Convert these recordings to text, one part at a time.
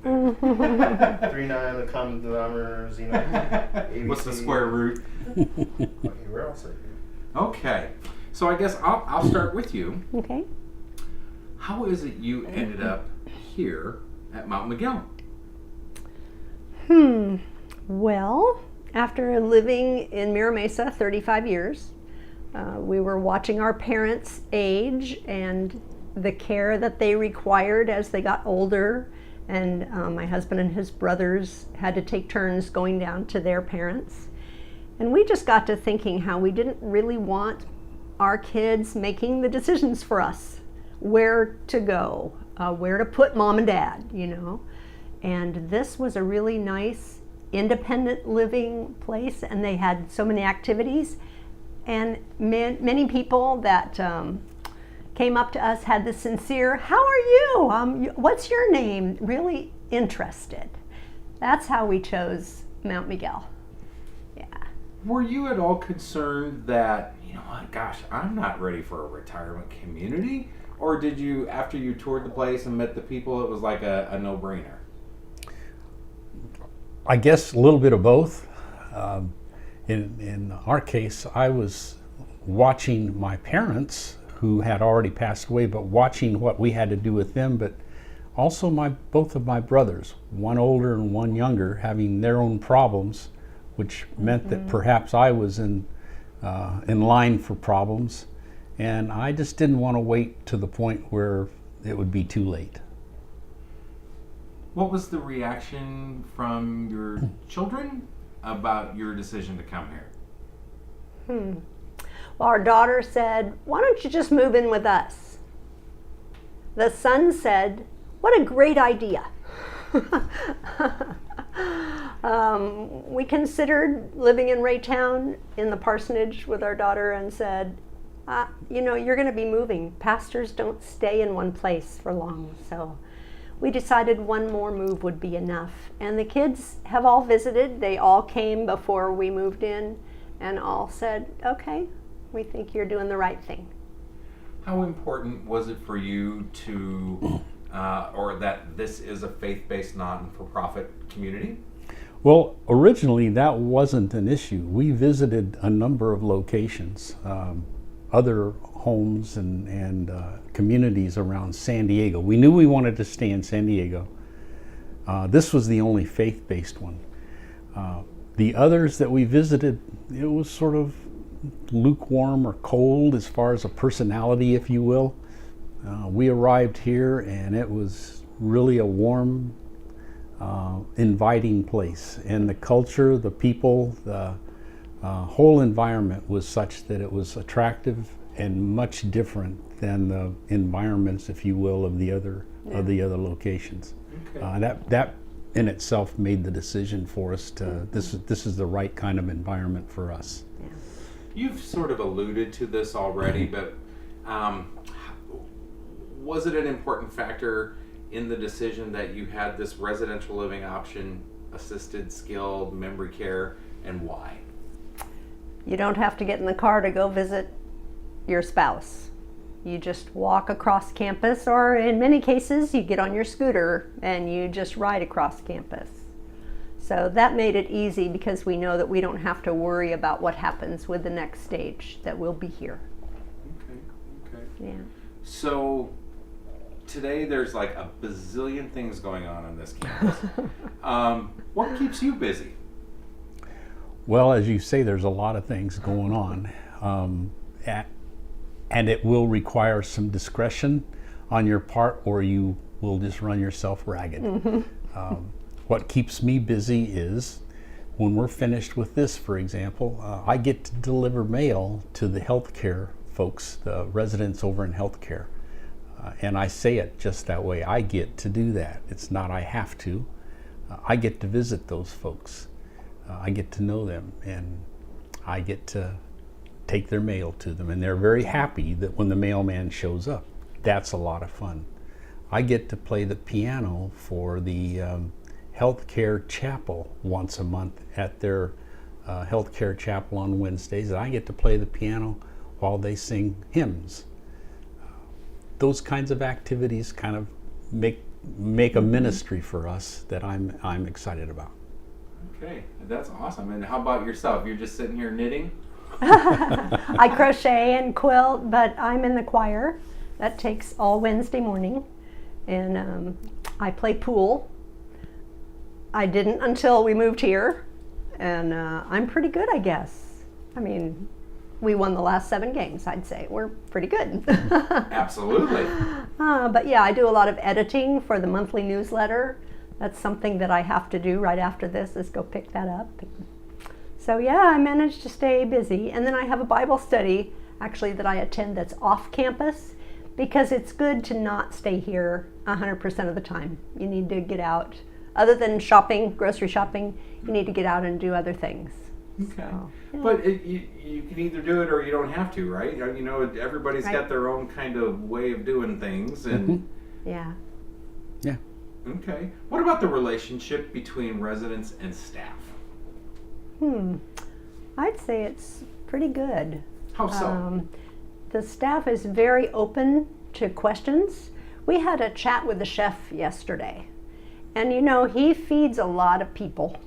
39, the common denominators, ABC. What's the square root? Okay, where else? Okay, so I guess I'll start with you. Okay. How is it you ended up here at Mount Miguel? Well, after living in Mira Mesa 35 years, we were watching our parents age and the care that they required as they got older. And my husband and his brothers had to take turns going down to their parents. And we just got to thinking how we didn't really want our kids making the decisions for us, where to go, where to put mom and dad, And this was a really nice, independent living place, and they had so many activities. And many people that came up to us had the sincere, "How are you? What's your name?" Really interested. That's how we chose Mount Miguel. Yeah. Were you at all concerned that, gosh, I'm not ready for a retirement community? Or did you, after you toured the place and met the people, it was like a no-brainer? I guess a little bit of both. In our case, I was watching my parents, who had already passed away, but watching what we had to do with them, but also both of my brothers, one older and one younger, having their own problems, which meant that perhaps I was in line for problems, and I just didn't want to wait to the point where it would be too late. What was the reaction from your children about your decision to come here? Well, our daughter said, "Why don't you just move in with us?" The son said, "What a great idea." We considered living in Raytown in the parsonage with our daughter and said, you're going to be moving. Pastors don't stay in one place for long. So we decided one more move would be enough. And the kids have all visited. They all came before we moved in and all said, "Okay, we think you're doing the right thing." How important was it for you to, or that this is a faith-based non-for-profit community? Well, originally that wasn't an issue. We visited a number of locations, other homes and communities around San Diego. We knew we wanted to stay in San Diego. This was the only faith-based one. The others that we visited, it was sort of lukewarm or cold as far as a personality, if you will. We arrived here and it was really a warm, inviting place, and the culture, the people, the whole environment was such that it was attractive and much different than the environments, if you will, of the other locations. Okay. That in itself made the decision for us to this is the right kind of environment for us. Yeah. You've sort of alluded to this already, but was it an important factor in the decision that you had this residential living option, assisted, skilled, memory care, and why? You don't have to get in the car to go visit your spouse. You just walk across campus, or in many cases, you get on your scooter and you just ride across campus. So that made it easy because we know that we don't have to worry about what happens with the next stage, that we'll be here. Okay. Yeah. So today there's like a bazillion things going on this campus. What keeps you busy? Well, as you say, there's a lot of things going on, and it will require some discretion on your part, or you will just run yourself ragged. What keeps me busy is when we're finished with this, for example, I get to deliver mail to the healthcare folks, the residents over in healthcare. And I say it just that way. I get to do that. It's not I have to. I get to visit those folks. I get to know them, and I get to take their mail to them, and they're very happy that when the mailman shows up. That's a lot of fun. I get to play the piano for the healthcare chapel once a month at their healthcare chapel on Wednesdays, and I get to play the piano while they sing hymns. Those kinds of activities kind of make make a ministry for us that I'm excited about. Okay, that's awesome. And how about yourself? You're just sitting here knitting? I crochet and quilt, but I'm in the choir. That takes all Wednesday morning. And I play pool. I didn't until we moved here. And I'm pretty good, I guess. I mean, we won the last 7 games, I'd say. We're pretty good. Absolutely. But yeah, I do a lot of editing for the monthly newsletter. That's something that I have to do right after this, is go pick that up. So yeah, I managed to stay busy. And then I have a Bible study, actually, that I attend that's off campus, because it's good to not stay here 100% of the time. You need to get out. Other than shopping, grocery shopping, you need to get out and do other things. Okay. So, yeah. But you can either do it or you don't have to, right? You know, everybody's got their own kind of way of doing things. And Yeah. Yeah. Okay. What about the relationship between residents and staff? I'd say it's pretty good. How so? The staff is very open to questions. We had a chat with the chef yesterday, and you know, he feeds a lot of people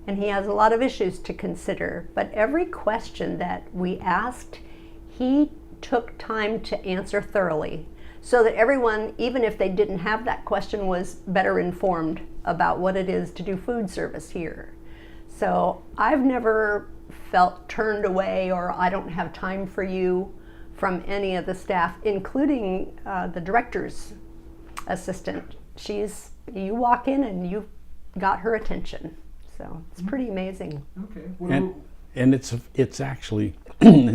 and he has a lot of issues to consider, but every question that we asked, he took time to answer thoroughly, so that everyone, even if they didn't have that question, was better informed about what it is to do food service here. So I've never felt turned away or I don't have time for you from any of the staff, including the director's assistant. You walk in and you've got her attention. So it's pretty amazing. Okay. And it's actually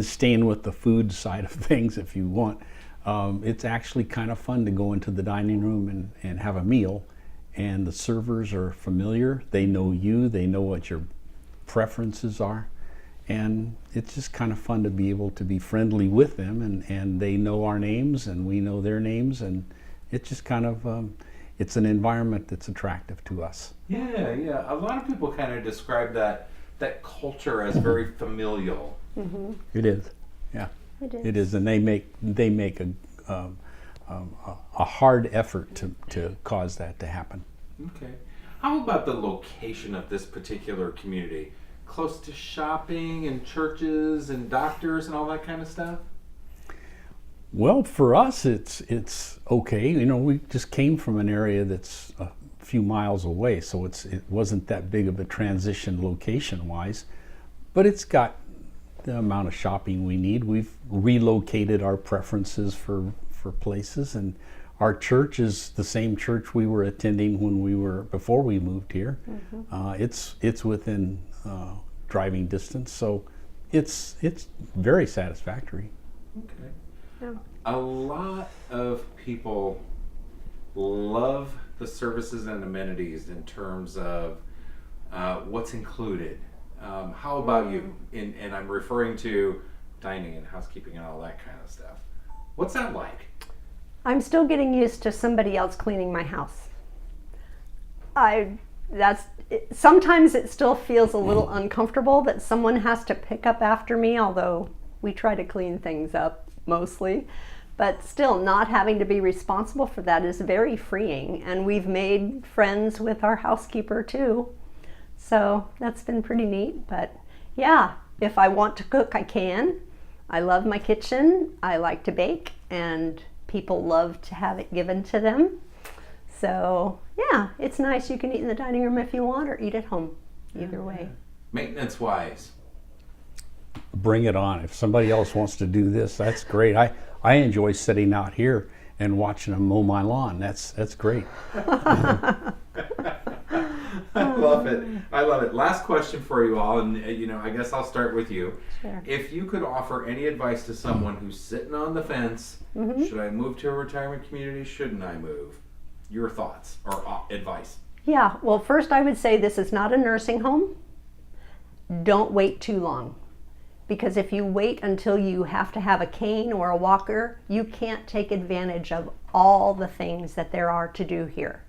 staying with the food side of things, if you want. It's actually kind of fun to go into the dining room and have a meal, and the servers are familiar. They know you. They know what your preferences are, and it's just kind of fun to be able to be friendly with them, and they know our names and we know their names, and it's just kind of it's an environment that's attractive to us. Yeah. A lot of people kind of describe that culture as very familial. It is. Yeah. It is, and they make a hard effort to cause that to happen. Okay. How about the location of this particular community? Close to shopping and churches and doctors and all that kind of stuff? Well, for us, it's okay. You know, we just came from an area that's a few miles away, so it wasn't that big of a transition location-wise, but it's got the amount of shopping we need. We've relocated our preferences for places, and our church is the same church we were attending before we moved here. It's within driving distance, so it's very satisfactory. Okay. Yeah. A lot of people love the services and amenities in terms of what's included. How about you? And I'm referring to dining and housekeeping and all that kind of stuff. What's that like? I'm still getting used to somebody else cleaning my house. Sometimes it still feels a little uncomfortable that someone has to pick up after me, although we try to clean things up mostly. But still, not having to be responsible for that is very freeing. And we've made friends with our housekeeper too. So that's been pretty neat. But yeah, if I want to cook, I can. I love my kitchen. I like to bake, and people love to have it given to them. So yeah, it's nice. You can eat in the dining room if you want, or eat at home. Either way. Maintenance wise, bring it on. If somebody else wants to do this, that's great. I enjoy sitting out here and watching them mow my lawn. That's great. I love it. Last question for you all, and I guess I'll start with you. Sure. If you could offer any advice to someone who's sitting on the fence, should I move to a retirement community? Shouldn't I move? Your thoughts or advice? Yeah, well, first I would say this is not a nursing home. Don't wait too long. Because if you wait until you have to have a cane or a walker, you can't take advantage of all the things that there are to do here.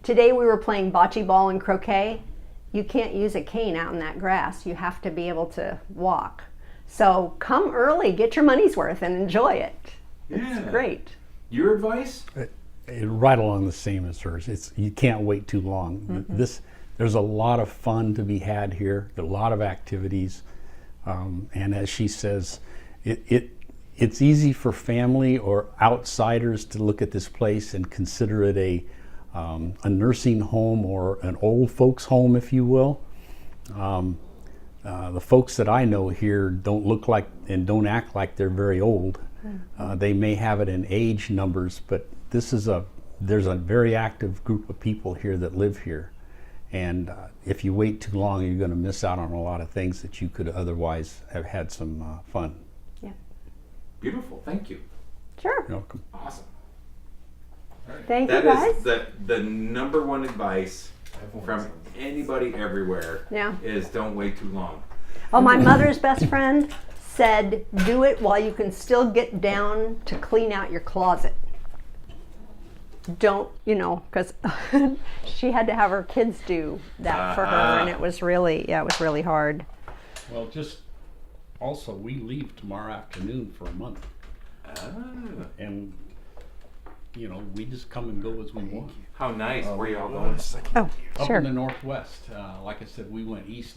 Today we were playing bocce ball and croquet. You can't use a cane out in that grass. You have to be able to walk. So come early, get your money's worth, and enjoy it. It's great. Your advice? right along the same as hers. It's you can't wait too long. There's a lot of fun to be had here. There are a lot of activities, and as she says, it's easy for family or outsiders to look at this place and consider it a nursing home or an old folks home, if you will. The folks that I know here don't look like and don't act like they're very old. They may have it in age numbers, but there's a very active group of people here that live here. And if you wait too long, you're going to miss out on a lot of things that you could otherwise have had some fun. Yeah. Beautiful. Thank you. Sure. You're welcome. Awesome. Thank you, That guys. is the number one advice from anybody everywhere. Yeah. Is don't wait too long. Oh, my mother's best friend said, do it while you can still get down to clean out your closet. Don't, because she had to have her kids do that for her, and it was really hard. Well, just also, we leave tomorrow afternoon for a month. And, we just come and go as we want. How nice. Where y'all going? Oh, Up sure. in the Northwest. Like I said, we went east to